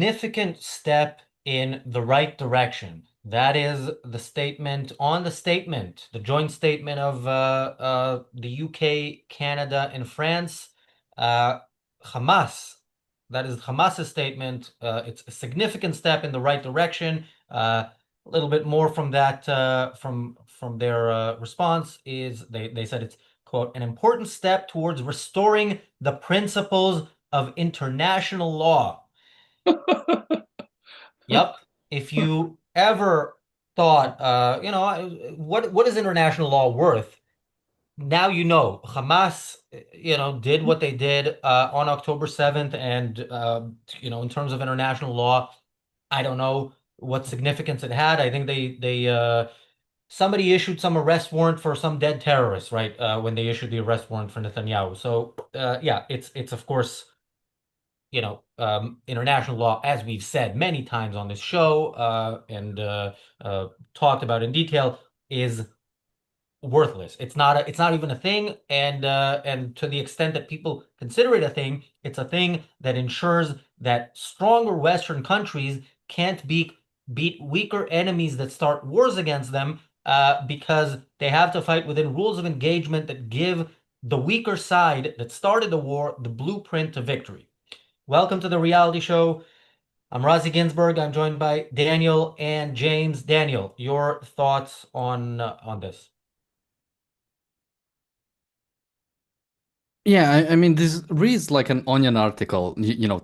significant step in the right direction. That is the statement on the statement, the joint statement of the UK, Canada, and France. Uh, Hamas, that is Hamas's statement. It's a significant step in the right direction. A little bit more from that, from their response is they said it's, quote, an important step towards restoring the principles of international law. Yep. If you ever thought, what is international law worth? Now you know. Hamas, did what they did on October 7th, and in terms of international law, I don't know what significance it had. I think they somebody issued some arrest warrant for some dead terrorist, right? When they issued the arrest warrant for Netanyahu. So yeah, it's of course international law, as we've said many times on this show and talked about in detail, is worthless. It's not even a thing, and to the extent that people consider it a thing, it's a thing that ensures that stronger Western countries can't beat weaker enemies that start wars against them because they have to fight within rules of engagement that give the weaker side that started the war the blueprint to victory. Welcome to the reality show. I'm Razi Ginsburg. I'm joined by Daniel and James. Daniel, your thoughts on this? Yeah, I mean, this reads like an Onion article.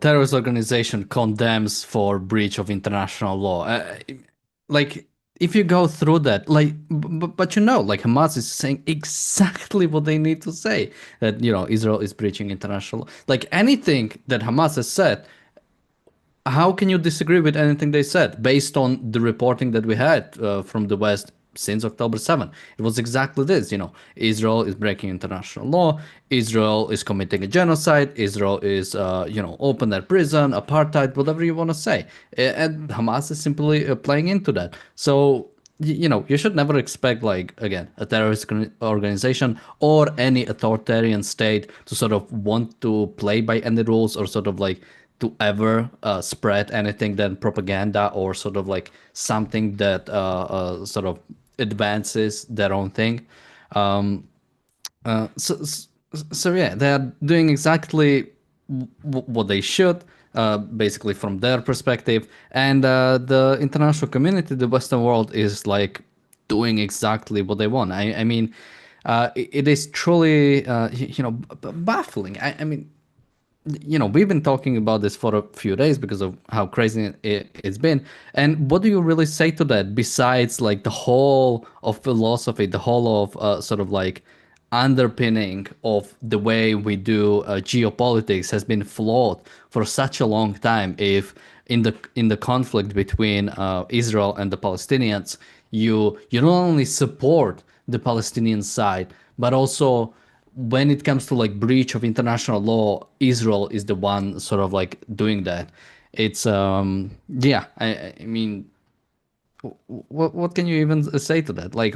Terrorist organization condemns for breach of international law. Like, if you go through that, like, but like Hamas is saying exactly what they need to say, that, Israel is breaching international law. Like, anything that Hamas has said, how can you disagree with anything they said based on the reporting that we had from the West since October 7th? It was exactly this, Israel is breaking international law, Israel is committing a genocide, Israel is, open air prison, apartheid, whatever you want to say. And Hamas is simply playing into that. So, you should never expect, like, again, a terrorist organization or any authoritarian state to sort of want to play by any rules or sort of like to ever spread anything than propaganda or sort of like something that sort of advances their own thing. Um, uh, so, so, so yeah, they are doing exactly what they should, basically from their perspective, and the international community, the Western world, is like doing exactly what they want. I mean, it is truly, baffling. I mean, we've been talking about this for a few days because of how crazy it's been. And what do you really say to that besides like the whole of philosophy, the whole of sort of like underpinning of the way we do geopolitics has been flawed for such a long time? If in the conflict between Israel and the Palestinians, you not only support the Palestinian side, but also when it comes to like breach of international law, Israel is the one sort of like doing that. It's yeah, I mean, what can you even say to that? Like,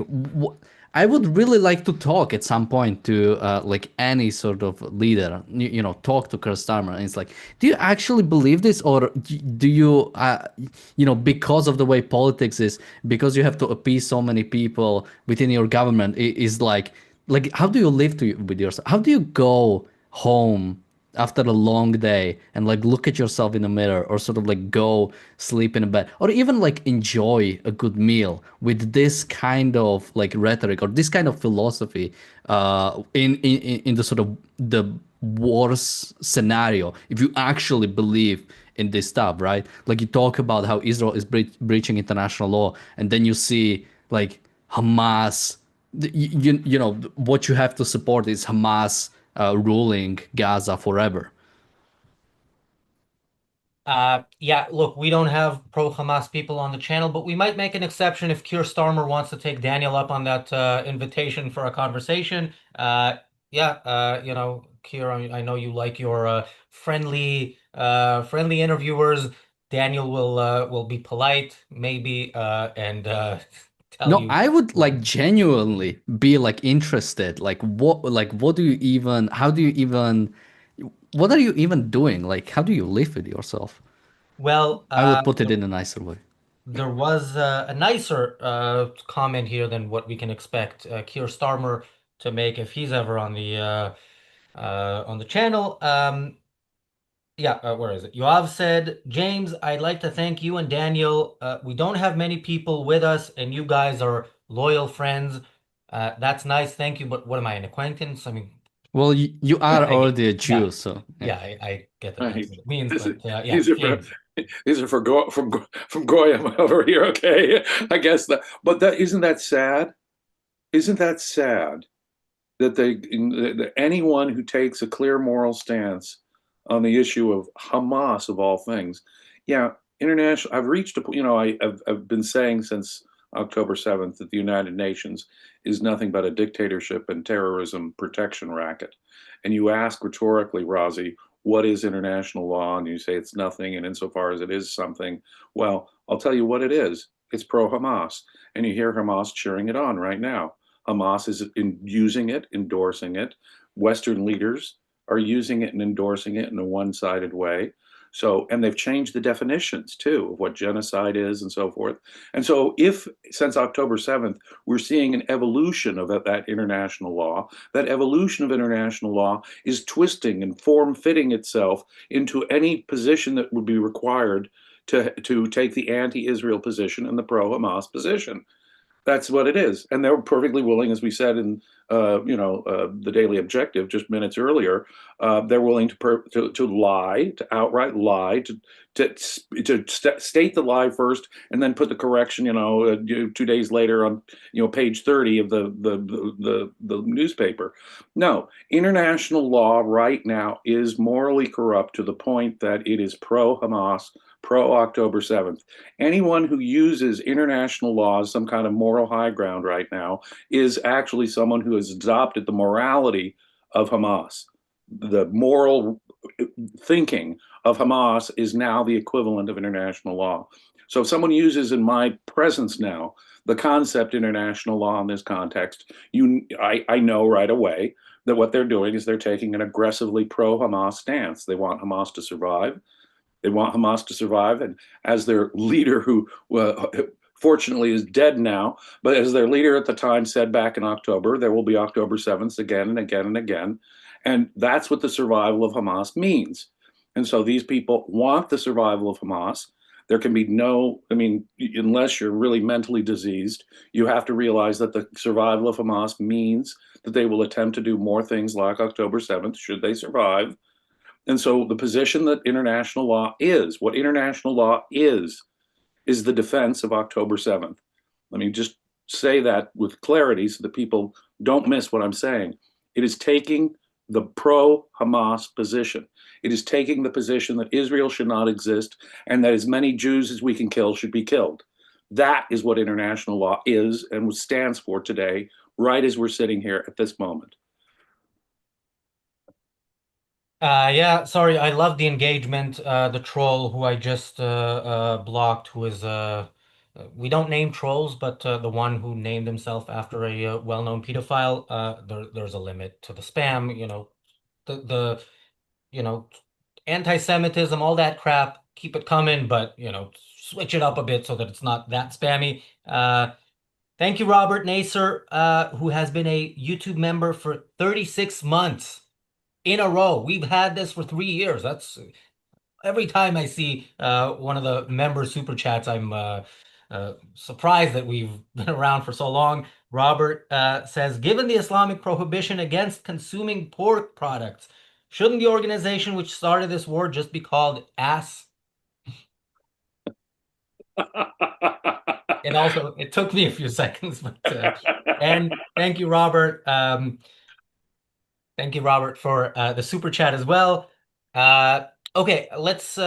I would really like to talk at some point to like any sort of leader, talk to Keir Starmer, and it's like, do you actually believe this, or do you, because of the way politics is, because you have to appease so many people within your government, it is like how do you live with yourself? How do you go home after a long day and like look at yourself in the mirror, or sort of like go sleep in a bed, or even like enjoy a good meal with this kind of like rhetoric or this kind of philosophy in the sort of the worst scenario, if you actually believe in this stuff, right? Like, you talk about how Israel is breaching international law, and then you see like Hamas, what you have to support is Hamas ruling Gaza forever. Yeah, look, we don't have pro-Hamas people on the channel, but we might make an exception if Keir Starmer wants to take Daniel up on that invitation for a conversation. Yeah, Keir, I know you like your friendly interviewers. Daniel will be polite, maybe, and tell No, you I would what. like genuinely be like interested. What do you even, how do you even, what are you even doing? Like, how do you live with yourself? Well, I would put it in a nicer way. there was a nicer comment here than what we can expect Keir Starmer to make if he's ever on the channel. Yeah, where is it? Yoav said, James, I'd like to thank you and Daniel. We don't have many people with us, and you guys are loyal friends. That's nice. Thank you. But what am I, an acquaintance? I mean, Well, you are I get, already a yeah, Jew, so yeah. yeah, I get that that's Right. what it means. This is, But yeah, these are for James. these are for from Goyim over here. Okay, I guess that. But that isn't that sad? Isn't that sad that that anyone who takes a clear moral stance on the issue of Hamas of all things, yeah, international. I've reached a you know I've been saying since October 7th that the United Nations is nothing but a dictatorship and terrorism protection racket. And you ask rhetorically, Razi, what is international law? And you say it's nothing. And insofar as it is something, well, I'll tell you what it is. It's pro-Hamas. And you hear Hamas cheering it on right now. Hamas is using it, endorsing it. Western leaders are using it and endorsing it in a one-sided way. So, and they've changed the definitions too of what genocide is and so forth. And so, if since October 7th, we're seeing an evolution of that international law, that evolution of international law is twisting and form fitting itself into any position that would be required to take the anti Israel position and the pro Hamas position. That's what it is, and they're perfectly willing, as we said in the Daily Objective just minutes earlier. They're willing to lie, to outright lie, state the lie first, and then put the correction. 2 days later on page 30 of the newspaper. No, international law right now is morally corrupt to the point that it is pro Hamas, pro October 7th. Anyone who uses international law as some kind of moral high ground right now is actually someone who has adopted the morality of Hamas. The moral thinking of Hamas is now the equivalent of international law. So if someone uses in my presence now the concept international law in this context, I know right away that what they're doing is they're taking an aggressively pro-Hamas stance. They want Hamas to survive. They want Hamas to survive. And as their leader, who fortunately is dead now, but as their leader at the time said back in October, there will be October 7th again and again and again. And that's what the survival of Hamas means. And so these people want the survival of Hamas. There can be unless you're really mentally diseased, you have to realize that the survival of Hamas means that they will attempt to do more things like October 7th, should they survive. And so the position that international law is, what international law is the defense of October 7th. Let me just say that with clarity so that people don't miss what I'm saying. It is taking the pro-Hamas position. It is taking the position that Israel should not exist and that as many Jews as we can kill should be killed. That is what international law is and stands for today, right as we're sitting here at this moment. Yeah, sorry, I love the engagement. The troll who I just blocked, who is we don't name trolls, but the one who named himself after a well-known pedophile. There's a limit to the spam. The you know anti-Semitism, all that crap. Keep it coming, but switch it up a bit so that it's not that spammy. Thank you, Robert Naser, who has been a YouTube member for 36 months in a row. We've had this for 3 years. That's every time I see one of the member super chats, I'm surprised that we've been around for so long. Robert says, given the Islamic prohibition against consuming pork products, shouldn't the organization which started this war just be called ASS? And also, it took me a few seconds, but and thank you, Robert. Thank you, Robert, for the super chat as well. Okay, let's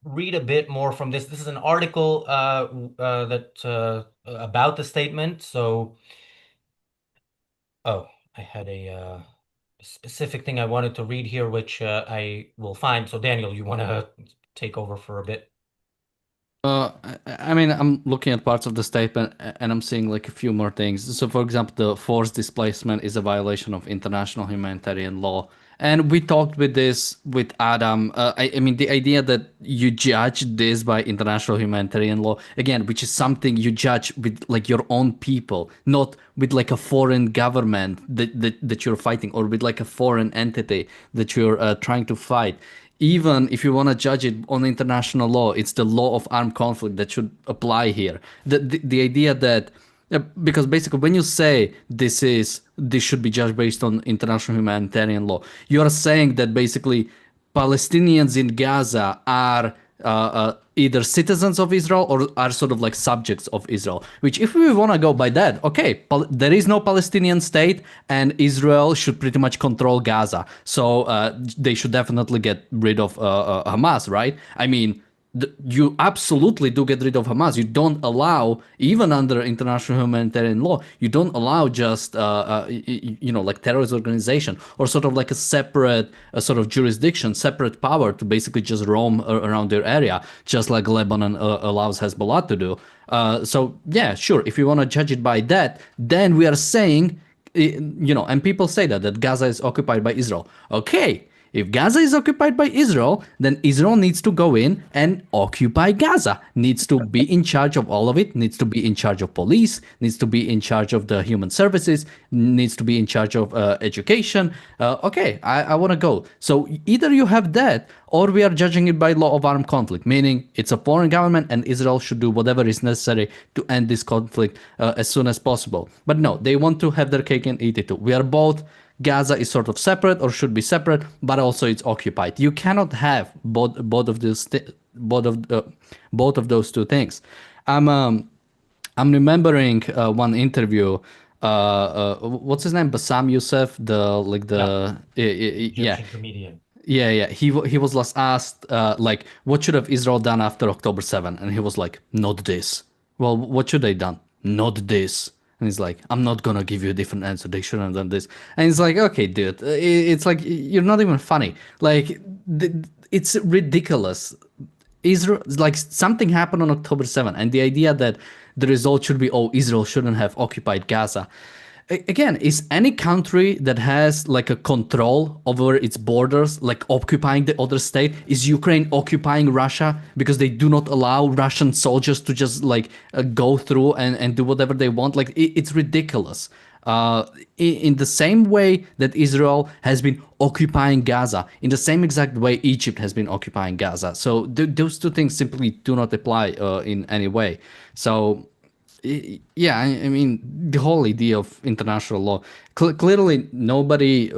read a bit more from this. This is an article that about the statement. So, oh, I had a specific thing I wanted to read here, which I will find. So, Daniel, you want to take over for a bit? I mean, I'm looking at parts of the statement and I'm seeing like a few more things. So, for example, the forced displacement is a violation of international humanitarian law, And we talked with this with Adam. I mean, the idea that you judge this by international humanitarian law, again, which is something you judge with like your own people, not with like a foreign government that you're fighting, or with like a foreign entity that you're trying to fight. Even if you want to judge it on international law, it's the law of armed conflict that should apply here. The idea that because basically when you say this should be judged based on international humanitarian law, you are saying that basically Palestinians in Gaza are either citizens of Israel or are sort of like subjects of Israel. Which, if we want to go by that, okay, there is no Palestinian state, and Israel should pretty much control Gaza. So they should definitely get rid of Hamas, right? I mean, you absolutely do get rid of Hamas. You don't allow, even under international humanitarian law, you don't allow just like terrorist organization or sort of like a separate sort of jurisdiction, separate power to basically just roam around their area, just like Lebanon allows Hezbollah to do. So yeah, sure. If you want to judge it by that, then we are saying, and people say that Gaza is occupied by Israel. Okay. If Gaza is occupied by Israel, then Israel needs to go in and occupy Gaza, needs to be in charge of all of it, needs to be in charge of police, needs to be in charge of the human services, needs to be in charge of education. Okay, I want to go. So either you have that, or we are judging it by law of armed conflict, meaning it's a foreign government and Israel should do whatever is necessary to end this conflict as soon as possible. But no, they want to have their cake and eat it too. We are both Gaza is sort of separate or should be separate, but also it's occupied. You cannot have both of those two things. I'm remembering one interview. What's his name? Bassam Youssef, Egyptian comedian. yeah. He was last asked like, what should have Israel done after October 7? And he was like, not this. Well, what should they done? Not this. And he's like, I'm not gonna give you a different answer. They shouldn't have done this. And it's like, okay, dude, it's like you're not even funny. Like, it's ridiculous. Israel, like something happened on October 7th, and the idea that the result should be, oh, Israel shouldn't have occupied Gaza. Again, is any country that has like a control over its borders, like occupying the other state, is Ukraine occupying Russia because they do not allow Russian soldiers to just like go through and do whatever they want? Like it's ridiculous. In the same way that Israel has been occupying Gaza, in the same exact way Egypt has been occupying Gaza. So those two things simply do not apply in any way. So yeah, I mean, the whole idea of international law, clearly nobody,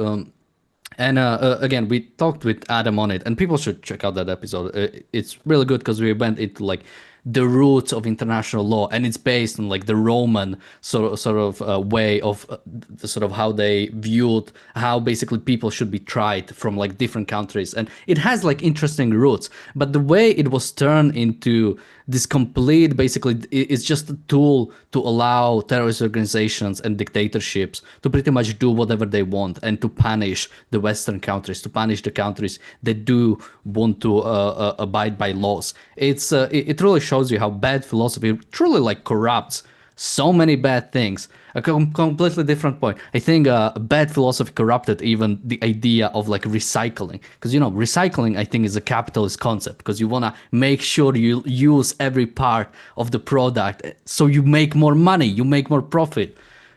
and again, we talked with Adam on it, and people should check out that episode. It's really good because we went into like the roots of international law, and it's based on like the Roman sort of way of the sort of how they viewed how basically people should be tried from like different countries, and it has like interesting roots. But the way it was turned into this complete, basically, it's just a tool to allow terrorist organizations and dictatorships to pretty much do whatever they want and to punish the Western countries, to punish the countries that do want to abide by laws. It really shows you how bad philosophy truly like corrupts so many bad things. A completely different point. I think bad philosophy corrupted even the idea of like recycling, because recycling I think is a capitalist concept, because you want to make sure you use every part of the product so you make more money, you make more profit.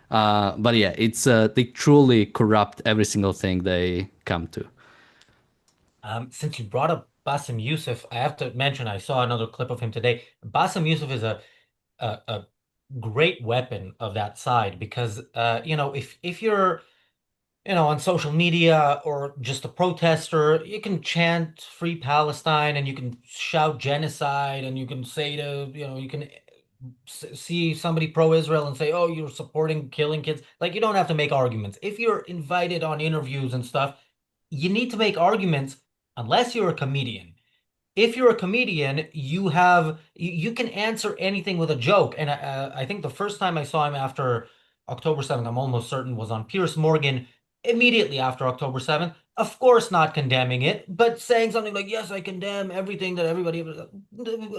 But yeah, it's they truly corrupt every single thing they come to. Since you brought up Bassem Youssef, I have to mention I saw another clip of him today. Bassem Youssef is a great weapon of that side because if you're on social media or just a protester, you can chant free Palestine and you can shout genocide and you can say you can see somebody pro-Israel and say, oh, you're supporting killing kids. Like, you don't have to make arguments. If you're invited on interviews and stuff, you need to make arguments unless you're a comedian. If you're a comedian, you can answer anything with a joke. And I think the first time I saw him after October 7th, I'm almost certain, was on Piers Morgan immediately after October 7th. Of course, not condemning it, but saying something like, yes, I condemn everything that everybody,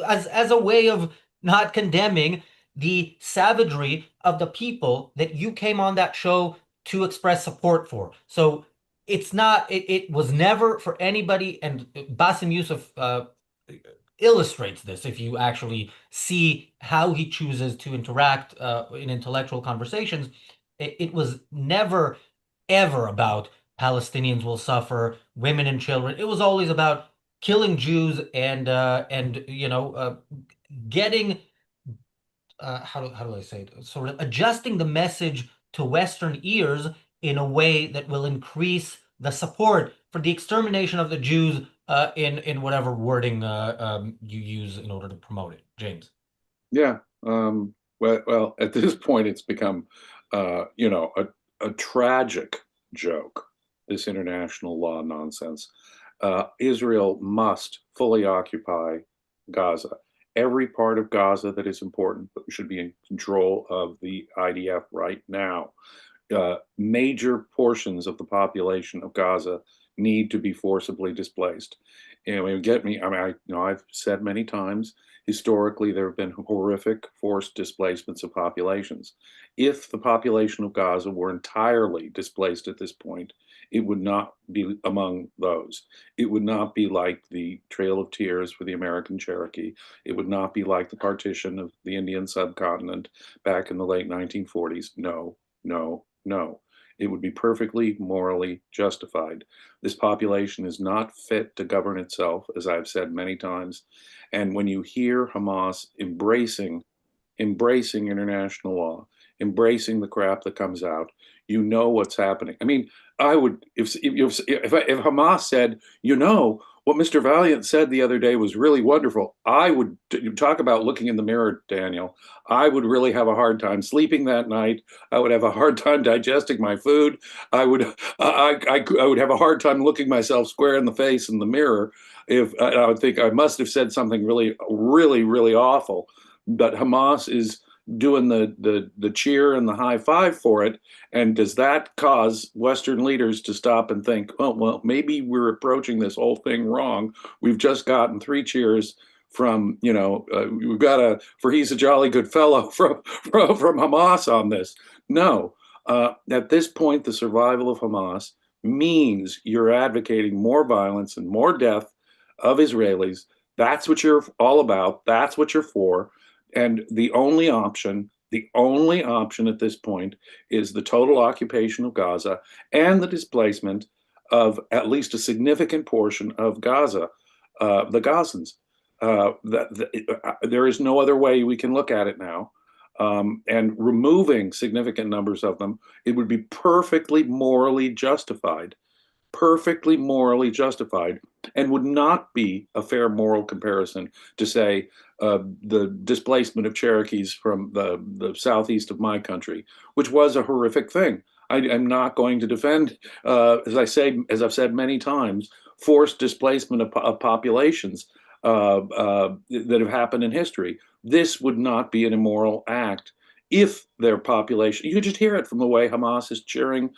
as a way of not condemning the savagery of the people that you came on that show to express support for. So it's not, it was never for anybody, and Bassem Youssef illustrates this if you actually see how he chooses to interact in intellectual conversations. It was never, ever about Palestinians will suffer, women and children. It was always about killing Jews and getting how do I say it? Sort of adjusting the message to Western ears in a way that will increase the support for the extermination of the Jews in whatever wording you use in order to promote it. James. Yeah. Well, at this point, it's become, a tragic joke, this international law nonsense. Israel must fully occupy Gaza. Every part of Gaza that is important should be in control of the IDF right now. Major portions of the population of Gaza need to be forcibly displaced. And you get me. I mean, I've said many times, historically, there have been horrific forced displacements of populations. If the population of Gaza were entirely displaced at this point, it would not be among those. It would not be like the Trail of Tears for the American Cherokee. It would not be like the partition of the Indian subcontinent back in the late 1940s. No, no, no. It would be perfectly morally justified. This population is not fit to govern itself, as I've said many times. And when you hear Hamas embracing international law, embracing the crap that comes out, you know what's happening. I mean, I would if Hamas said, what Mr. Valiant said the other day was really wonderful, I would talk about looking in the mirror, Daniel. I would really have a hard time sleeping that night. I would have a hard time digesting my food. I would have a hard time looking myself square in the face in the mirror. If I would think I must have said something really, really, really awful. But Hamas is doing the cheer and the high five for it. And does that cause Western leaders to stop and think, oh, well, maybe we're approaching this whole thing wrong? We've just gotten 3 cheers from, we've got for he's a jolly good fellow from Hamas on this. No, at this point, the survival of Hamas means you're advocating more violence and more death of Israelis. That's what you're all about. That's what you're for. And the only option at this point is the total occupation of Gaza and the displacement of at least a significant portion of Gaza, the Gazans. There is no other way we can look at it now. And removing significant numbers of them, it would be perfectly morally justified, and would not be a fair moral comparison to say the displacement of Cherokees from the southeast of my country, which was a horrific thing. I'm not going to defend, as I've said many times, forced displacement of populations that have happened in history. This would not be an immoral act if their population. You could just hear it from the way Hamas is cheering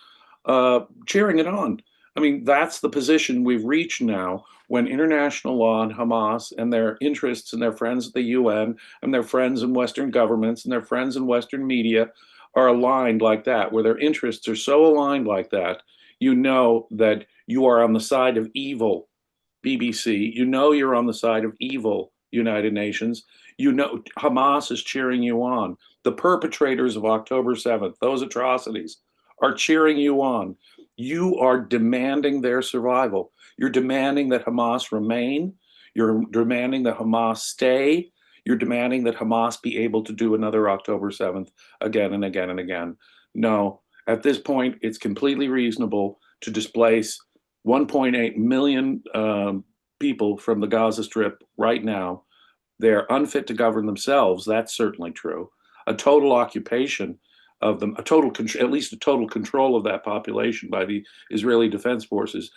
it on. I mean, that's the position we've reached now when international law and Hamas and their interests and their friends at the UN and their friends in Western governments and their friends in Western media are aligned like that, where their interests are so aligned like that, you know that you are on the side of evil, BBC. You know you're on the side of evil, United Nations. You know Hamas is cheering you on. The perpetrators of October 7th, those atrocities, are cheering you on. You are demanding their survival. You're demanding that Hamas remain. You're demanding that Hamas stay. You're demanding that Hamas be able to do another October 7th again and again and again. No, at this point, it's completely reasonable to displace 1.8 million people from the Gaza Strip right now. They're unfit to govern themselves. That's certainly true. A total occupation of them, at least a total control of that population by the Israeli Defense Forces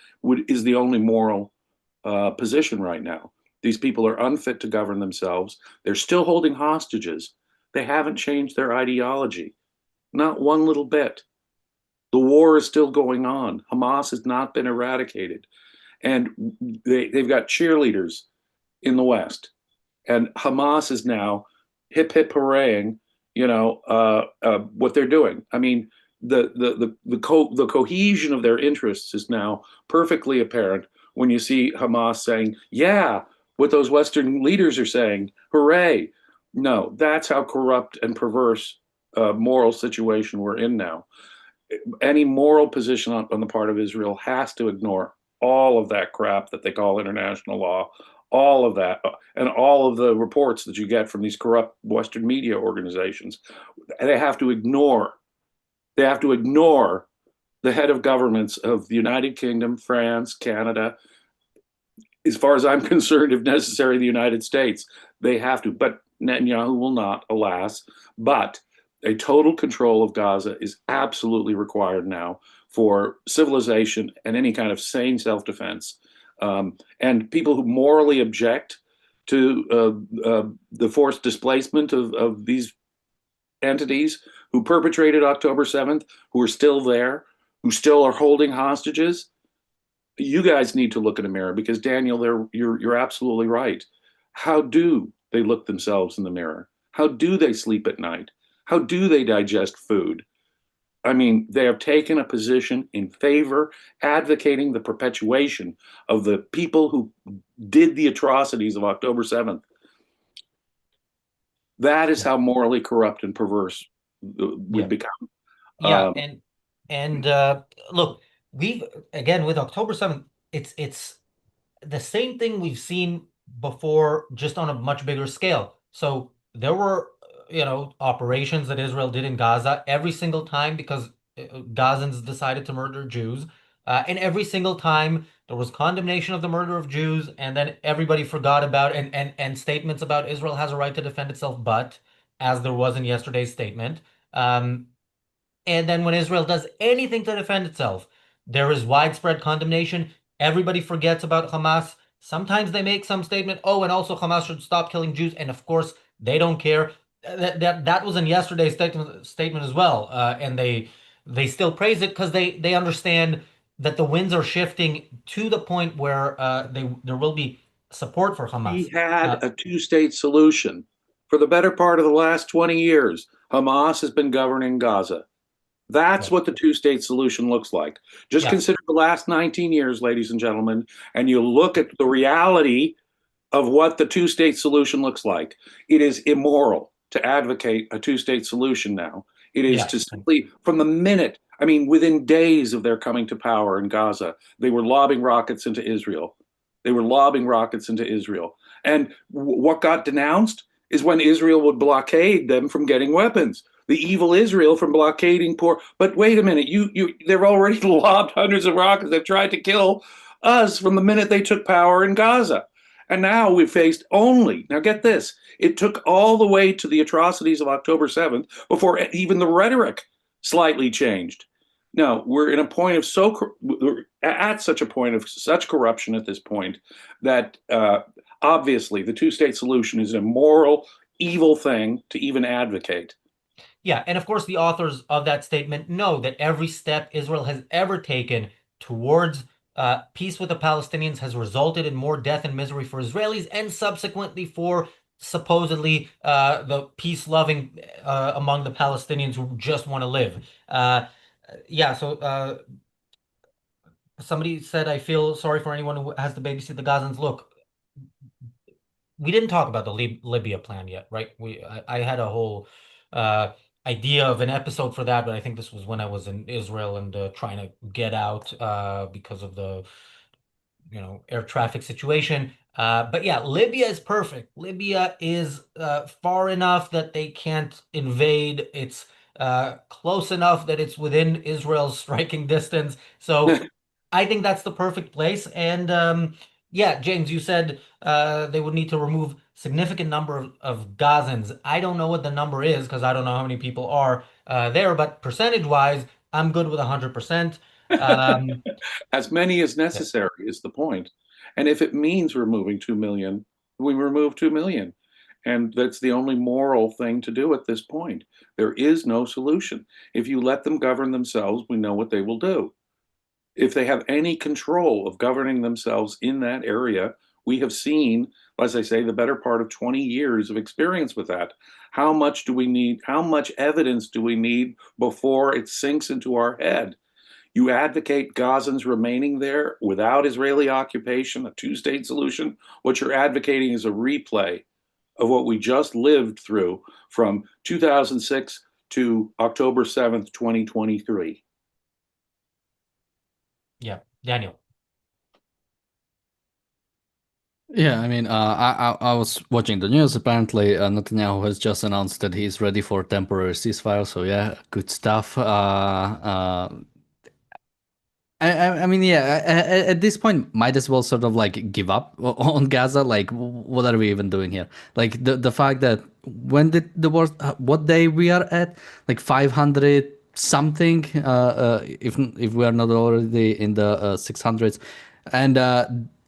is the only moral position right now. These people are unfit to govern themselves. They're still holding hostages. They haven't changed their ideology, not one little bit. The war is still going on. Hamas has not been eradicated. And they've got cheerleaders in the West. And Hamas is now hip, hip, hooray, what they're doing. I mean, the cohesion of their interests is now perfectly apparent when you see Hamas saying, "Yeah, what those Western leaders are saying, hooray!" No, that's how corrupt and perverse moral situation we're in now. Any moral position on the part of Israel has to ignore all of that crap that they call international law, all of that, and all of the reports that you get from these corrupt Western media organizations. They have to ignore. They have to ignore the head of governments of the United Kingdom, France, Canada, as far as I'm concerned, if necessary, the United States. They have to, but Netanyahu will not, alas. But a total control of Gaza is absolutely required now for civilization and any kind of sane self-defense. And people who morally object to the forced displacement of these entities who perpetrated October 7th, who are still there, who still are holding hostages, you guys need to look in a mirror because Daniel, you're absolutely right. How do they look themselves in the mirror? How do they sleep at night? How do they digest food? I mean, they have taken a position in favor, advocating the perpetuation of the people who did the atrocities of October 7th. That is how morally corrupt and perverse Yeah. would become. Yeah, and look, we've again with October 7th, it's the same thing we've seen before, just on a much bigger scale. So there were, operations that Israel did in Gaza every single time because Gazans decided to murder Jews. And every single time there was condemnation of the murder of Jews, and then everybody forgot about and statements about Israel has a right to defend itself, but as there was in yesterday's statement. And then when Israel does anything to defend itself, there is widespread condemnation. Everybody forgets about Hamas. Sometimes they make some statement, oh, and also Hamas should stop killing Jews. And of course, they don't care. That was in yesterday's statement as well. And they still praise it because they understand that the winds are shifting to the point where there will be support for He Hamas. had a two-state solution. For the better part of the last 20 years, Hamas has been governing Gaza. That's Right. what the two-state solution looks like. Just Yeah. consider the last 19 years, ladies and gentlemen, and you look at the reality of what the two-state solution looks like. It is immoral to advocate a two-state solution now. It is Yeah. to simply, from the minute, I mean, within days of their coming to power in Gaza, they were lobbing rockets into Israel. They were lobbing rockets into Israel. And what got denounced is when Israel would blockade them from getting weapons. The evil Israel from blockading poor. But wait a minute, they've already lobbed hundreds of rockets. They've tried to kill us from the minute they took power in Gaza. And now we've faced only, now get this, it took all the way to the atrocities of October 7th before even the rhetoric slightly changed. No, we're in a point of we're at such a point of such corruption at this point that obviously the two-state solution is a moral, evil thing to even advocate. Yeah, and of course, the authors of that statement know that every step Israel has ever taken towards peace with the Palestinians has resulted in more death and misery for Israelis and subsequently for supposedly the peace-loving among the Palestinians who just want to live. Yeah, so somebody said, I feel sorry for anyone who has to babysit the Gazans. Look, we didn't talk about the Libya plan yet, right? I had a whole uh, idea of an episode for that, but I think this was when I was in Israel and trying to get out because of the air traffic situation. But yeah, Libya is perfect. Libya is far enough that they can't invade. It's close enough that it's within Israel's striking distance. So I think that's the perfect place. And yeah, James, you said they would need to remove significant number of Gazans. I don't know what the number is because I don't know how many people are there, but percentage-wise, I'm good with 100%. Um, As many as yeah, necessary is the point. And if it means removing 2 million, we remove 2 million. And that's the only moral thing to do at this point. There is no solution. If you let them govern themselves, we know what they will do. If they have any control of governing themselves in that area, We have seen, as I say, the better part of 20 years of experience with that. How much do we need? How much evidence do we need before it sinks into our head? You advocate Gazans remaining there without Israeli occupation, a two-state solution. What you're advocating is a replay of what we just lived through from 2006 to October 7th, 2023. Yeah, Daniel. Yeah, I mean, I was watching the news. Apparently, Netanyahu has just announced that he's ready for temporary ceasefire. So yeah, good stuff. I mean, yeah. At this point, might as well sort of like give up on Gaza. Like, what are we even doing here? Like the fact that when did the war? What day we are at? Like 500 something. If we are not already in the 600s, and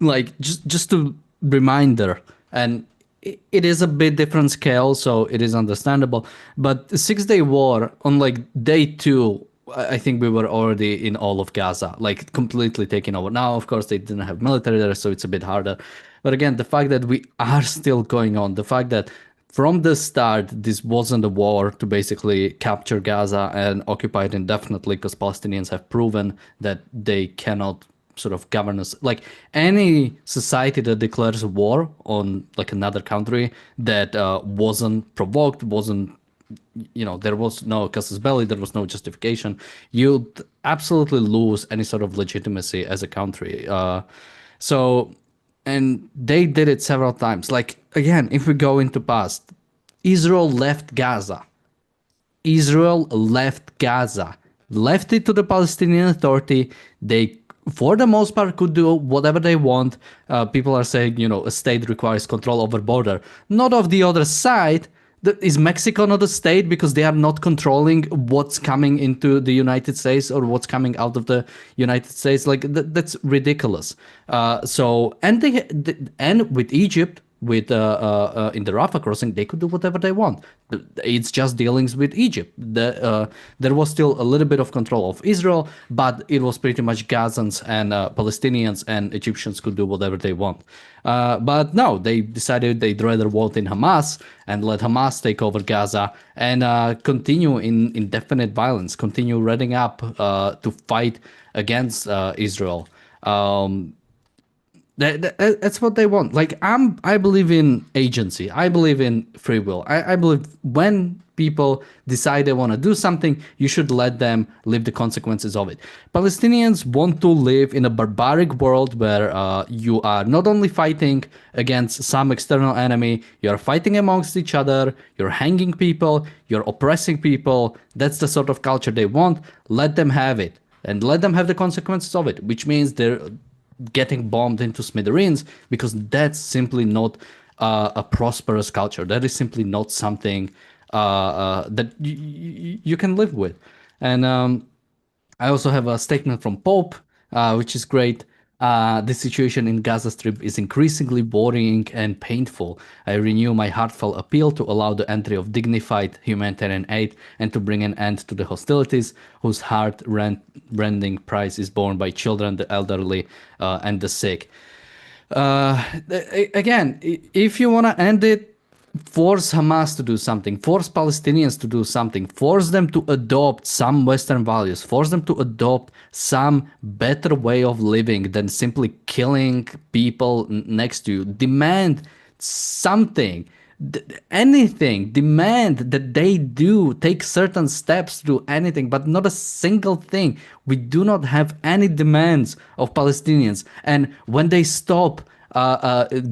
like just to reminder, and it is a bit different scale, so it is understandable. But the 6 Day War on like day 2. I think we were already in all of Gaza, like completely taken over. Now, of course, they didn't have military there, so it's a bit harder. But again, the fact that we are still going on, the fact that from the start, this wasn't a war to basically capture Gaza and occupy it indefinitely, because Palestinians have proven that they cannot sort of govern us. Like any society that declares war on like another country that wasn't provoked, wasn't, there was no casus belli, there was no justification, you'd absolutely lose any sort of legitimacy as a country. And they did it several times. Like, again, if we go into past, Israel left Gaza. Israel left Gaza, left it to the Palestinian Authority. They, for the most part, could do whatever they want. People are saying, a state requires control over border. Not of the other side. Is Mexico not a state because they are not controlling what's coming into the United States or what's coming out of the United States? Like that's ridiculous. And with Egypt, with in the Rafah crossing, they could do whatever they want. It's just dealings with Egypt. There was still a little bit of control of Israel, but it was pretty much Gazans and Palestinians and Egyptians could do whatever they want. But no, they decided they'd rather vote in Hamas and let Hamas take over Gaza and continue in indefinite violence, continue readying up to fight against Israel. That's what they want. Like I believe in agency. I believe in free will. I believe when people decide they want to do something, you should let them live the consequences of it. Palestinians want to live in a barbaric world where you are not only fighting against some external enemy, you're fighting amongst each other, you're hanging people, you're oppressing people. That's the sort of culture they want. Let them have it. And let them have the consequences of it, which means they're getting bombed into smithereens, because that's simply not a prosperous culture. That is simply not something that you can live with. And I also have a statement from Pope, which is great. The situation in Gaza Strip is increasingly worrying and painful. I renew my heartfelt appeal to allow the entry of dignified humanitarian aid and to bring an end to the hostilities whose heart-rending price is borne by children, the elderly, and the sick. Again, if you want to end it, force Hamas to do something, force Palestinians to do something, force them to adopt some Western values, force them to adopt some better way of living than simply killing people next to you. Demand something, anything, demand that they do take certain steps to do anything, but not a single thing. We do not have any demands of Palestinians. And when they stop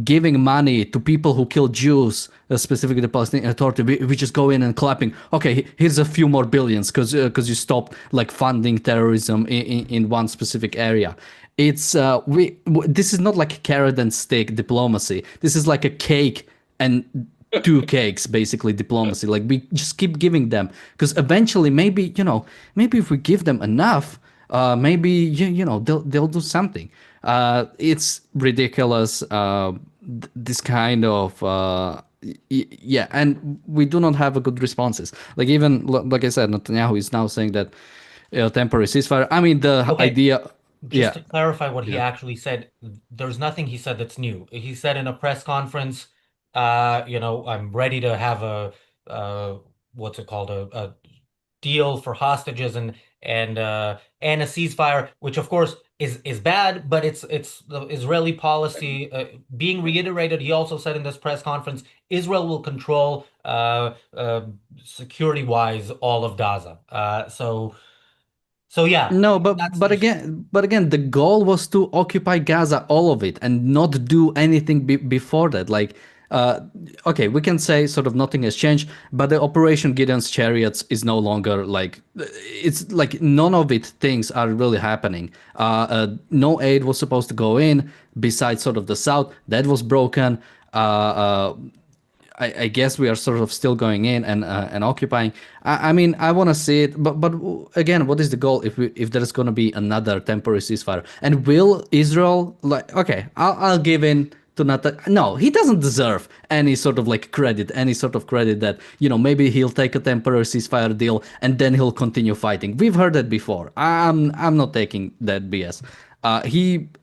giving money to people who kill Jews, specifically the Palestinian Authority, we just go in and clapping. Okay, here's a few more billions because you stopped like funding terrorism in one specific area. It's this is not like carrot and stick diplomacy. This is like a cake and two cakes basically diplomacy. Like we just keep giving them, because eventually maybe if we give them enough, maybe they'll do something. It's ridiculous. This kind of yeah, and we do not have a good responses. Like even like I said, Netanyahu is now saying that temporary ceasefire. I mean the idea. Just Yeah, to clarify what he yeah. actually said, there's nothing he said that's new. He said in a press conference, I'm ready to have what's it called, a deal for hostages and a ceasefire, which of course is bad, but it's the Israeli policy being reiterated. He also said in this press conference, Israel will control security-wise all of Gaza. So yeah, No, that's but again, the goal was to occupy Gaza, all of it, and not do anything before that. Like, uh, okay, we can say sort of nothing has changed, but the Operation Gideon's Chariots is no longer like it's like none of it things are really happening. No aid was supposed to go in besides sort of the south that was broken. I guess we are sort of still going in and occupying. I mean, I want to see it, but again, what is the goal if there's going to be another temporary ceasefire? And will Israel like? Okay, I'll give in to Netanyahu. No, he doesn't deserve any sort of like credit, any sort of credit that maybe he'll take a temporary ceasefire deal and then he'll continue fighting. We've heard that before. I'm not taking that BS.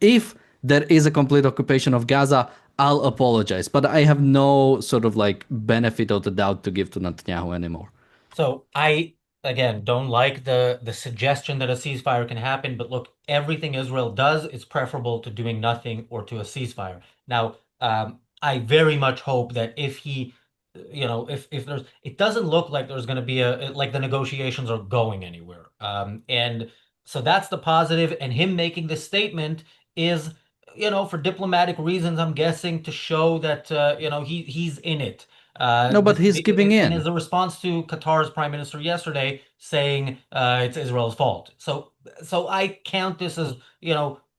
If there is a complete occupation of Gaza, I'll apologize, but I have no sort of like benefit of the doubt to give to Netanyahu anymore. So I again don't like the suggestion that a ceasefire can happen, but look, everything Israel does is preferable to doing nothing or to a ceasefire. Now, I very much hope that if he, if there's, it doesn't look like there's going to be like the negotiations are going anywhere. And so that's the positive, and him making this statement is, for diplomatic reasons, I'm guessing to show that he's in it. No, but he's giving And as in. a response to Qatar's prime minister yesterday saying it's Israel's fault. So I count this as,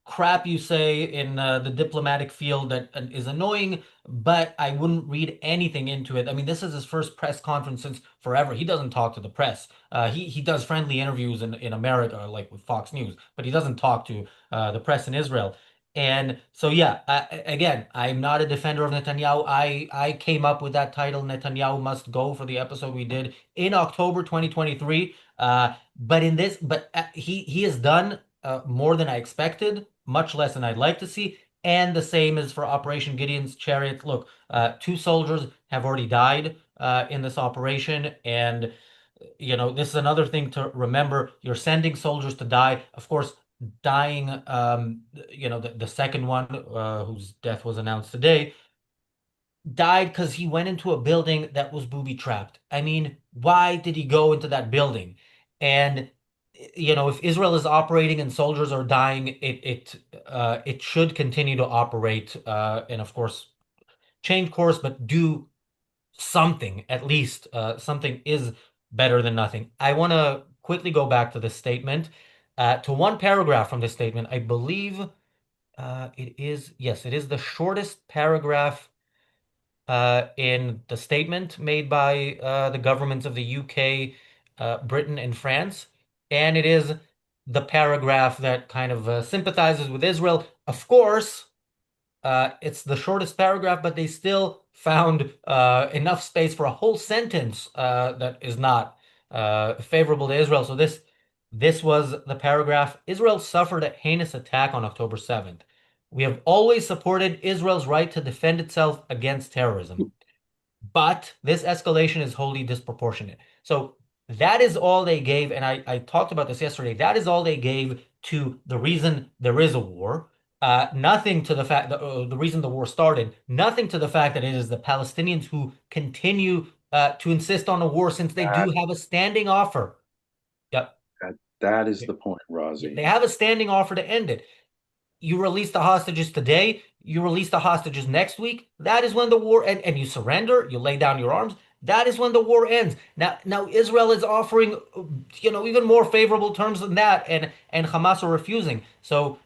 crap you say in the diplomatic field that is annoying, but I wouldn't read anything into it. I mean, this is his first press conference since forever. He doesn't talk to the press. He does friendly interviews in America, like with Fox News, but he doesn't talk to the press in Israel. And so, yeah, again, I'm not a defender of Netanyahu. I came up with that title, Netanyahu Must Go, for the episode we did in October 2023. But he has done more than I expected, much less than I'd like to see. And the same is for Operation Gideon's Chariot. Look, two soldiers have already died in this operation, and this is another thing to remember. You're sending soldiers to die. Of course, dying, the second one, whose death was announced today, died because he went into a building that was booby trapped. I mean, why did he go into that building? And if Israel is operating and soldiers are dying, it should continue to operate, and of course change course, but do something at least. Something is better than nothing. I want to quickly go back to this statement, to one paragraph from this statement. I believe yes, it is the shortest paragraph in the statement made by the governments of the UK, Britain, and France. And it is the paragraph that kind of sympathizes with Israel. Of course, it's the shortest paragraph, but they still found enough space for a whole sentence that is not favorable to Israel. So this was the paragraph. Israel suffered a heinous attack on October 7th. We have always supported Israel's right to defend itself against terrorism, but this escalation is wholly disproportionate. So that is all they gave, and I talked about this yesterday. That is all they gave to the reason there is a war. Nothing to the fact that the reason the war started. Nothing to the fact that it is the Palestinians who continue to insist on a war since they That, do have a standing offer. Yep. that is the point, Razi. They have a standing offer to end it. You release the hostages today, you release the hostages next week. That is when the war and you surrender, you lay down your arms. That is when the war ends. Now Israel is offering, even more favorable terms than that, and Hamas are refusing. So,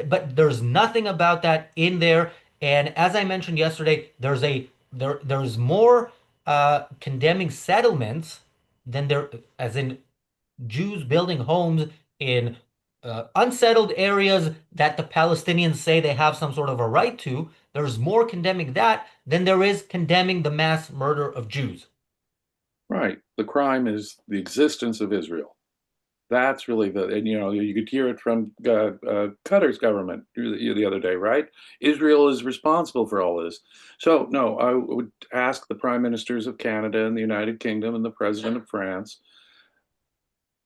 but there's nothing about that in there. And as I mentioned yesterday, there's more condemning settlements than there, as in Jews building homes in unsettled areas that the Palestinians say they have some sort of a right to. There's more condemning that than there is condemning the mass murder of Jews. Right. The crime is the existence of Israel. That's really and you could hear it from Qatar's government the other day, right? Israel is responsible for all this. So no, I would ask the prime ministers of Canada and the United Kingdom and the president of France,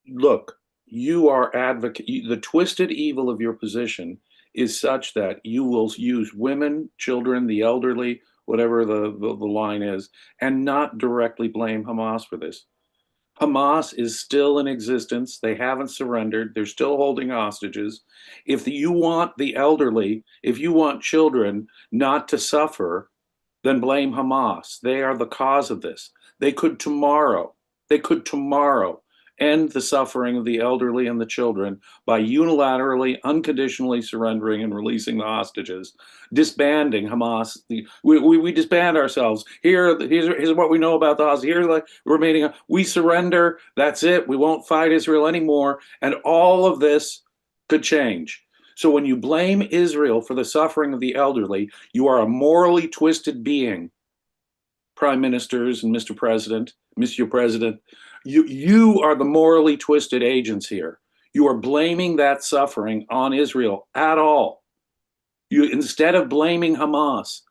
look, you are the twisted evil of your position is such that you will use women, children, the elderly, whatever the line is, and not directly blame Hamas for this. Hamas is still in existence. They haven't surrendered. They're still holding hostages. If you want the elderly, if you want children not to suffer, then blame Hamas. They are the cause of this. They could tomorrow end the suffering of the elderly and the children by unilaterally, unconditionally surrendering and releasing the hostages, disbanding Hamas. We disband ourselves. Here's what we know about the hostages. Here's the remaining. We surrender. That's it. We won't fight Israel anymore. And all of this could change. So when you blame Israel for the suffering of the elderly, you are a morally twisted being. Prime ministers and Mr. President, Monsieur President, you are the morally twisted agents here. You are blaming that suffering on Israel at all. Instead of blaming Hamas,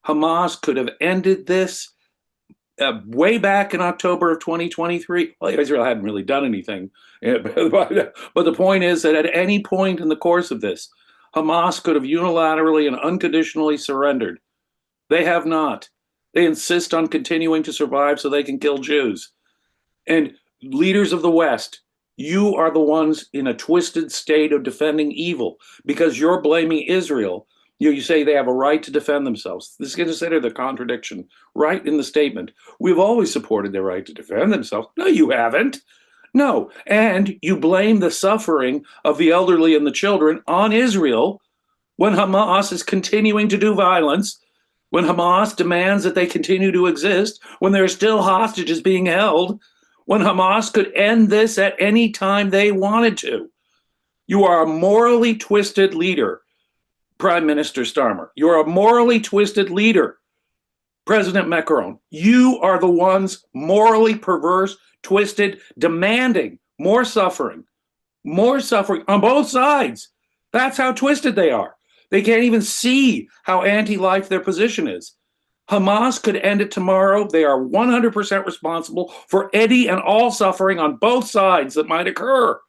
Hamas could have ended this way back in October of 2023. Well, Israel hadn't really done anything. But the point is that at any point in the course of this, Hamas could have unilaterally and unconditionally surrendered. They have not. They insist on continuing to survive so they can kill Jews. And leaders of the West, you are the ones in a twisted state of defending evil because you're blaming Israel. You say they have a right to defend themselves. This is considered the contradiction right in the statement. We've always supported their right to defend themselves. No, you haven't. No. And you blame the suffering of the elderly and the children on Israel when Hamas is continuing to do violence, when Hamas demands that they continue to exist, when there are still hostages being held, when Hamas could end this at any time they wanted to. You are a morally twisted leader, Prime Minister Starmer. You're a morally twisted leader, President Macron. You are the ones morally perverse, twisted, demanding more suffering on both sides. That's how twisted they are. They can't even see how anti-life their position is. Hamas could end it tomorrow. They are 100% responsible for any and all suffering on both sides that might occur.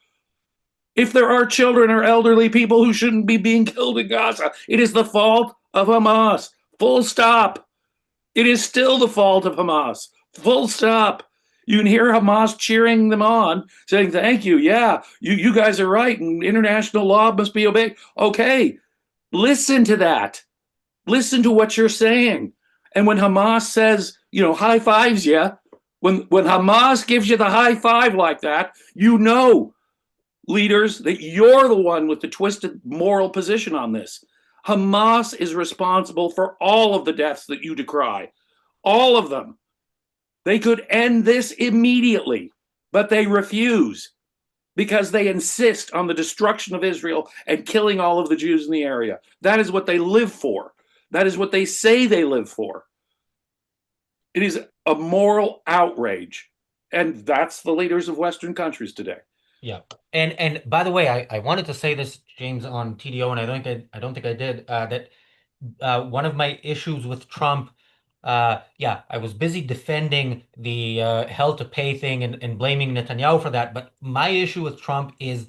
If there are children or elderly people who shouldn't be being killed in Gaza, it is the fault of Hamas. Full stop. It is still the fault of Hamas. Full stop. You can hear Hamas cheering them on, saying, thank you. Yeah, you guys are right. And international law must be obeyed. Okay, listen to that. Listen to what you're saying. And when Hamas says, high fives you, when Hamas gives you the high five like that, leaders, that you're the one with the twisted moral position on this. Hamas is responsible for all of the deaths that you decry. All of them. They could end this immediately, but they refuse because they insist on the destruction of Israel and killing all of the Jews in the area. That is what they live for. That is what they say they live for. It is a moral outrage. And that's the leaders of Western countries today. Yeah. And by the way, I wanted to say this, James, on TDO, and I don't think I did, that one of my issues with Trump, I was busy defending the hell to pay thing and blaming Netanyahu for that. But my issue with Trump is,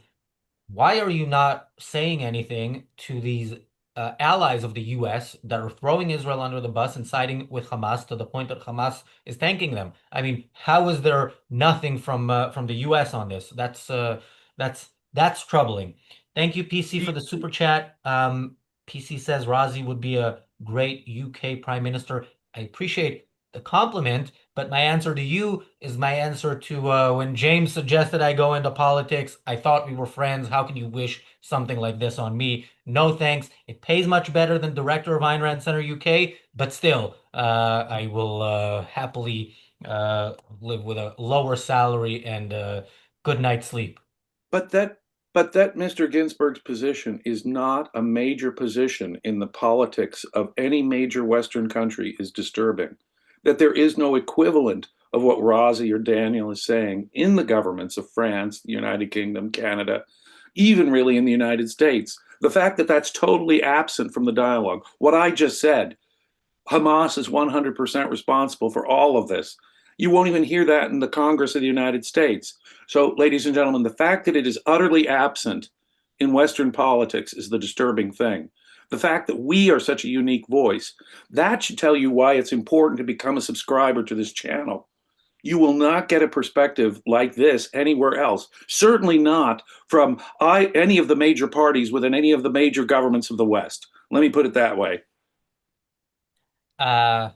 why are you not saying anything to these allies of the U.S. that are throwing Israel under the bus and siding with Hamas to the point that Hamas is thanking them? I mean, how is there nothing from the U.S. on this? That's troubling. Thank you, PC, for the super chat. PC says Razi would be a great UK Prime Minister. I appreciate the compliment, but my answer to you is my answer to when James suggested I go into politics. I thought we were friends. How can you wish something like this on me? No thanks. It pays much better than director of Ayn Rand Center UK, but still, I will happily live with a lower salary and good night's sleep. But that Mr. Ginsburg's position is not a major position in the politics of any major Western country is disturbing. That there is no equivalent of what Razi or Daniel is saying in the governments of France, the United Kingdom, Canada, even really in the United States. The fact that that's totally absent from the dialogue. What I just said, Hamas is 100% responsible for all of this. You won't even hear that in the Congress of the United States. So, ladies and gentlemen, the fact that it is utterly absent in Western politics is the disturbing thing. The fact that we are such a unique voice, that should tell you why it's important to become a subscriber to this channel. You will not get a perspective like this anywhere else. Certainly not from any of the major parties within any of the major governments of the West. Let me put it that way. Yeah,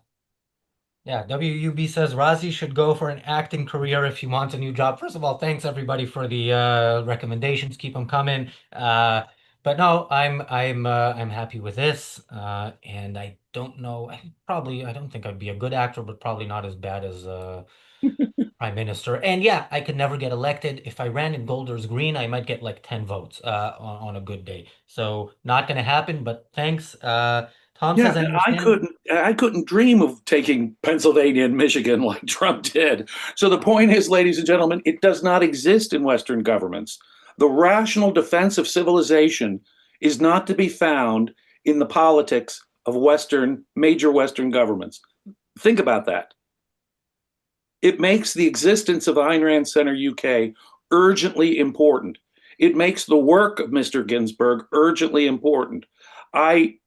WUB says Razi should go for an acting career if he wants a new job. First of all, thanks everybody for the recommendations. Keep them coming. But no, I'm happy with this. And I don't know. I don't think I'd be a good actor, but probably not as bad as prime minister. And yeah, I could never get elected. If I ran in Golders Green, I might get like 10 votes on a good day. So not going to happen. But thanks. Tom Yeah, says I I understand. couldn't I couldn't dream of taking Pennsylvania and Michigan like Trump did. So the point is, ladies and gentlemen, it does not exist in Western governments. The rational defense of civilization is not to be found in the politics of major Western governments. Think about that. It makes the existence of Ayn Rand Center UK urgently important. It makes the work of Mr. Ginsburg urgently important. I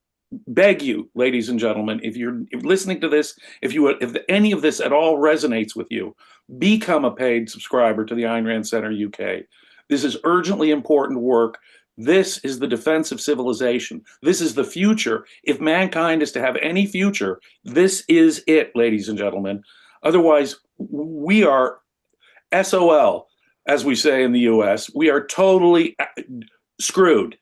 beg you, ladies and gentlemen, if you're listening to this, if any of this at all resonates with you, become a paid subscriber to the Ayn Rand Center UK. This is urgently important work. This is the defense of civilization. This is the future. If mankind is to have any future, this is it, ladies and gentlemen. Otherwise, we are SOL, as we say in the US. We are totally screwed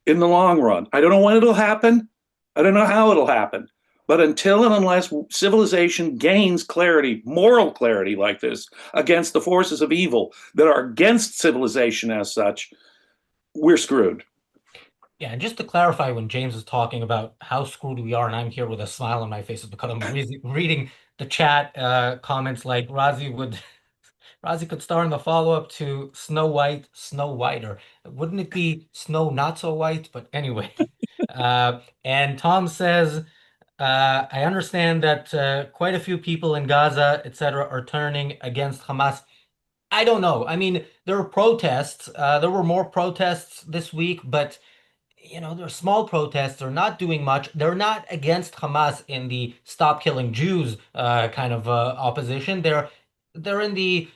in the long run. I don't know when it'll happen. I don't know how it'll happen. But until and unless civilization gains clarity, moral clarity like this, against the forces of evil that are against civilization as such, we're screwed. Yeah, and just to clarify, when James is talking about how screwed we are, and I'm here with a smile on my face, is because I'm reading the chat comments like Razi could star in the follow-up to Snow White, Snow Whiter. Wouldn't it be Snow Not So White? But anyway, and Tom says, I understand that quite a few people in Gaza, etc., are turning against Hamas. I don't know. I mean, there are protests. There were more protests this week, but they're small protests. They're not doing much. They're not against Hamas in the stop killing Jews kind of opposition. They're in the,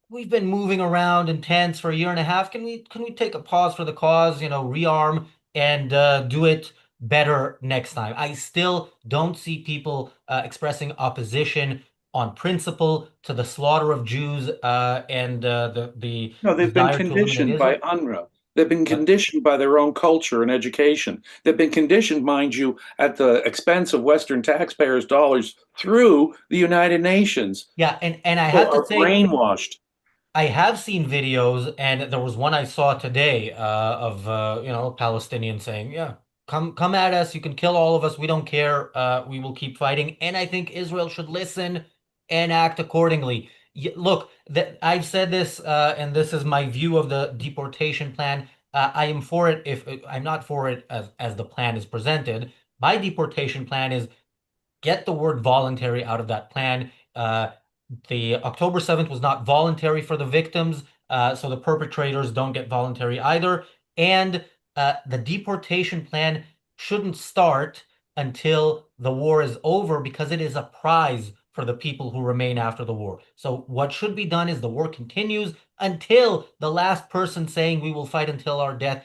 we've been moving around in tents for a year and a half. Can we take a pause for the cause, rearm and do it better next time? I still don't see people expressing opposition on principle to the slaughter of Jews and the No, they've been desire to eliminate conditioned by Israel. UNRWA. They've been But conditioned by their own culture and education. They've been conditioned, mind you, at the expense of Western taxpayers' dollars through the United Nations. yeah, and I People have to are say, brainwashed. I have seen videos, and there was one I saw today of Palestinians saying, "Yeah, come at us. You can kill all of us. We don't care. We will keep fighting." And I think Israel should listen and act accordingly. Look, that I've said this, and this is my view of the deportation plan. I am for it if I'm not for it as the plan is presented. My deportation plan is get the word voluntary out of that plan. The October 7th was not voluntary for the victims, so the perpetrators don't get voluntary either. And the deportation plan shouldn't start until the war is over because it is a prize for the people who remain after the war. So what should be done is the war continues until the last person saying we will fight until our death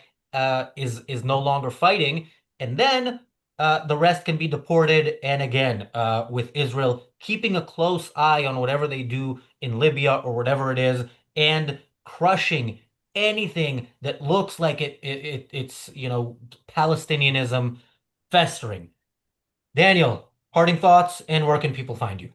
is no longer fighting, and then the rest can be deported. And again, with Israel keeping a close eye on whatever they do in Libya or whatever it is, and crushing anything that looks like it's Palestinianism festering. Daniel, parting thoughts, and where can people find you?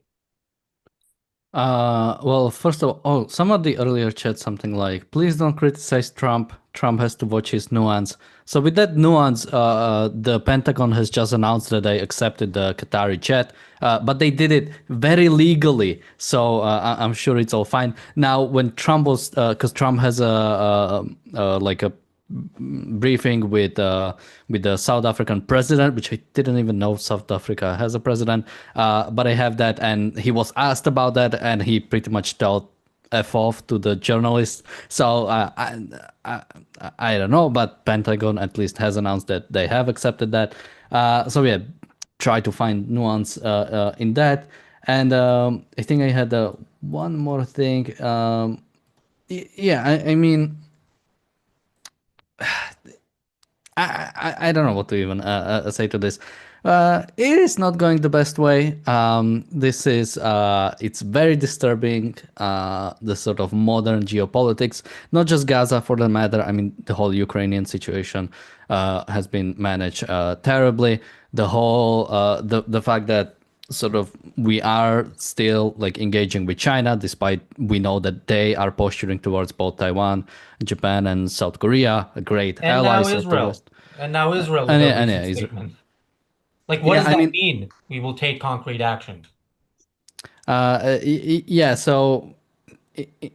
Well, first of all, some of the earlier chat something like, please don't criticize Trump. Trump has to watch his nuance. So with that nuance, the Pentagon has just announced that they accepted the Qatari jet, but they did it very legally. So I'm sure it's all fine. Now, when Trump was, because Trump has like a briefing with the South African president, which I didn't even know South Africa has a president. But I have that, and he was asked about that, and he pretty much told f off to the journalist. So I don't know, but Pentagon at least has announced that they have accepted that. So yeah, try to find nuance in that. And I think I had one more thing. Yeah, I mean, I don't know what to even say to this. It is not going the best way. This is it's very disturbing. The sort of modern geopolitics, not just Gaza for that matter. I mean, the whole Ukrainian situation has been managed terribly. The whole the fact that sort of we are still like engaging with China, despite we know that they are posturing towards both Taiwan, Japan, and South Korea, great And now allies of the Israel. West. And now Israel with And a yeah, and yeah, recent statement. Like, what yeah. does I that mean, mean? We will take concrete action. yeah. So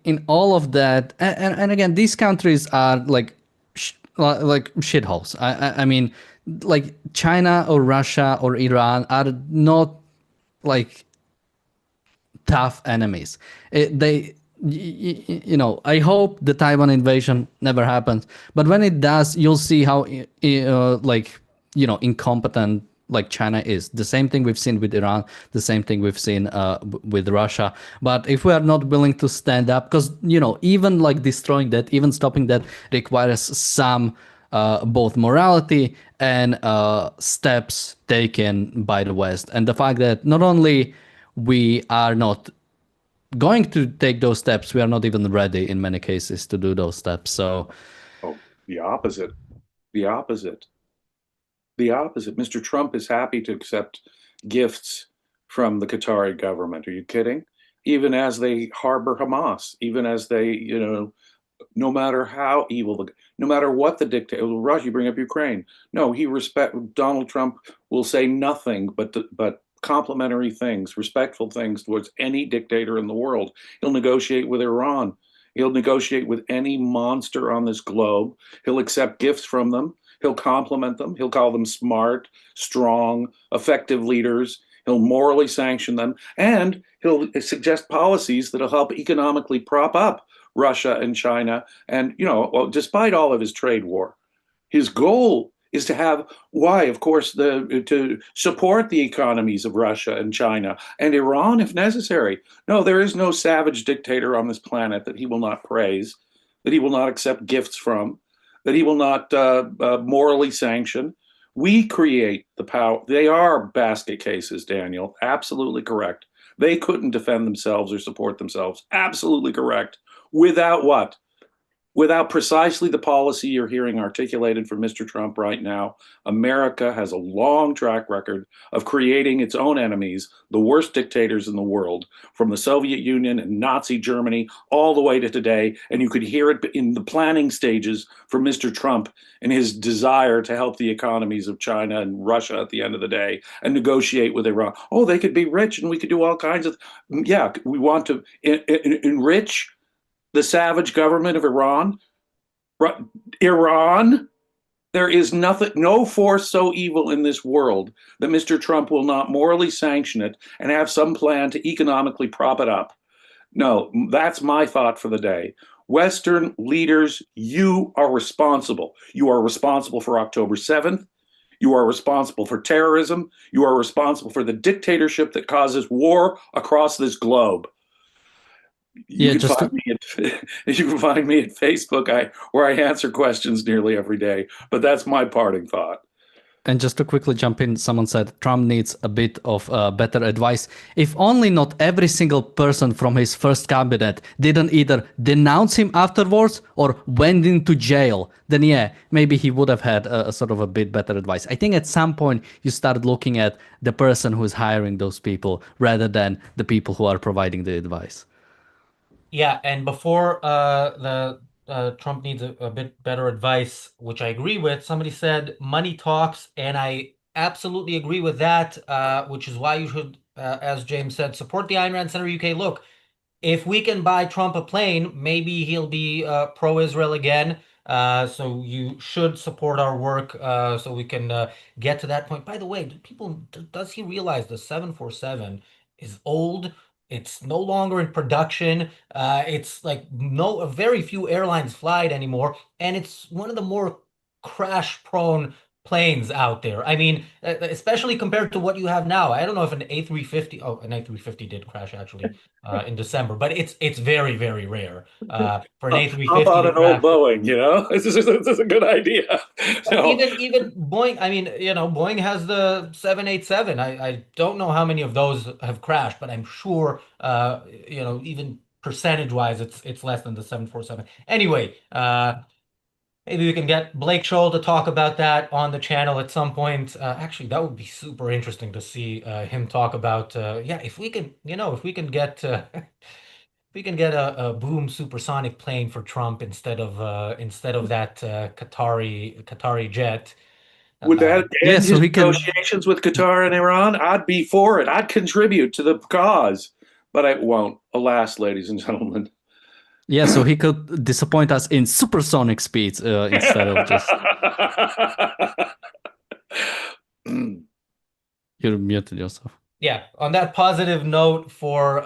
in all of that, and again, these countries are like like shitholes. I mean, like China or Russia or Iran are not like tough enemies. You know, I hope the Taiwan invasion never happens, but when it does, you'll see how like, you know, incompetent like China is. The same thing we've seen with Iran, the same thing we've seen with Russia. But if we are not willing to stand up, because, you know, even like destroying that, even stopping that requires some both morality and steps taken by the West. And the fact that not only we are not going to take those steps, we are not even ready in many cases to do those steps. So Oh, the opposite. The opposite. The opposite. Mr. Trump is happy to accept gifts from the Qatari government. Are you kidding? Even as they harbor Hamas, even as they, you know, no matter how evil, no matter what the dictator, Russia, you bring up Ukraine. No, Donald Trump will say nothing but complimentary things, respectful things towards any dictator in the world. He'll negotiate with Iran. He'll negotiate with any monster on this globe. He'll accept gifts from them. He'll compliment them. He'll call them smart, strong, effective leaders. He'll morally sanction them, and he'll suggest policies that'll help economically prop up Russia and China. And, you know, well, despite all of his trade war, his goal is to have why, of course, to support the economies of Russia and China and Iran if necessary. No, there is no savage dictator on this planet that he will not praise, that he will not accept gifts from, that he will not morally sanction. We create the power. They are basket cases, Daniel. Absolutely correct. They couldn't defend themselves or support themselves. Absolutely correct. Without what? Without precisely the policy you're hearing articulated from Mr. Trump right now. America has a long track record of creating its own enemies, the worst dictators in the world, from the Soviet Union and Nazi Germany all the way to today. And you could hear it in the planning stages from Mr. Trump and his desire to help the economies of China and Russia at the end of the day and negotiate with Iran. Oh, they could be rich and we could do all kinds of, yeah, we want to enrich the savage government of Iran. Iran, there is nothing, no force so evil in this world that Mr. Trump will not morally sanction it and have some plan to economically prop it up. No, that's my thought for the day. Western leaders, you are responsible. You are responsible for October 7th. You are responsible for terrorism. You are responsible for the dictatorship that causes war across this globe. You yeah, can just find to, me at you can find me at Facebook, where I answer questions nearly every day. But that's my parting thought. And just to quickly jump in, someone said Trump needs a bit of better advice. If only not every single person from his first cabinet didn't either denounce him afterwards or went into jail, then yeah, maybe he would have had a sort of a bit better advice. I think at some point you start looking at the person who's hiring those people rather than the people who are providing the advice. Yeah, and before the Trump needs a bit better advice, which I agree with. Somebody said money talks, and I absolutely agree with that. Which is why you should, as James said, support the Ayn Rand Center UK. Look, if we can buy Trump a plane, maybe he'll be pro-Israel again. So you should support our work so we can get to that point. By the way, does he realize the 747 is old? It's no longer in production. It's like very few airlines fly it anymore, and it's one of the more crash-prone planes out there. I mean, especially compared to what you have now. I don't know if an A350, oh, an A350 did crash actually in December, but it's very, very rare for an How A350 about to an old crash. Boeing? This is a good idea. No. Even Boeing, I mean, Boeing has the 787. I don't know how many of those have crashed, but I'm sure even percentage-wise it's less than the 747. Anyway, maybe we can get Blake Scholl to talk about that on the channel at some point. Actually, that would be super interesting to see him talk about yeah, if we can, if we can get we can get a boom supersonic plane for Trump instead of that Qatari jet. Would that Yeah, end so his he can. negotiations with Qatar and Iran? I'd be for it. I'd contribute to the cause, but I won't. Alas, ladies and gentlemen. Yeah, so he could disappoint us in supersonic speeds instead of just. You muted yourself. Yeah, on that positive note for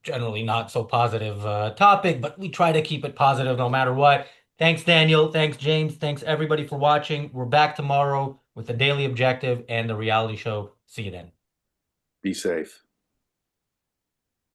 generally not so positive topic, but we try to keep it positive no matter what. Thanks, Daniel. Thanks, James. Thanks, everybody, for watching. We're back tomorrow with the Daily Objective and the reality show. See you then. Be safe.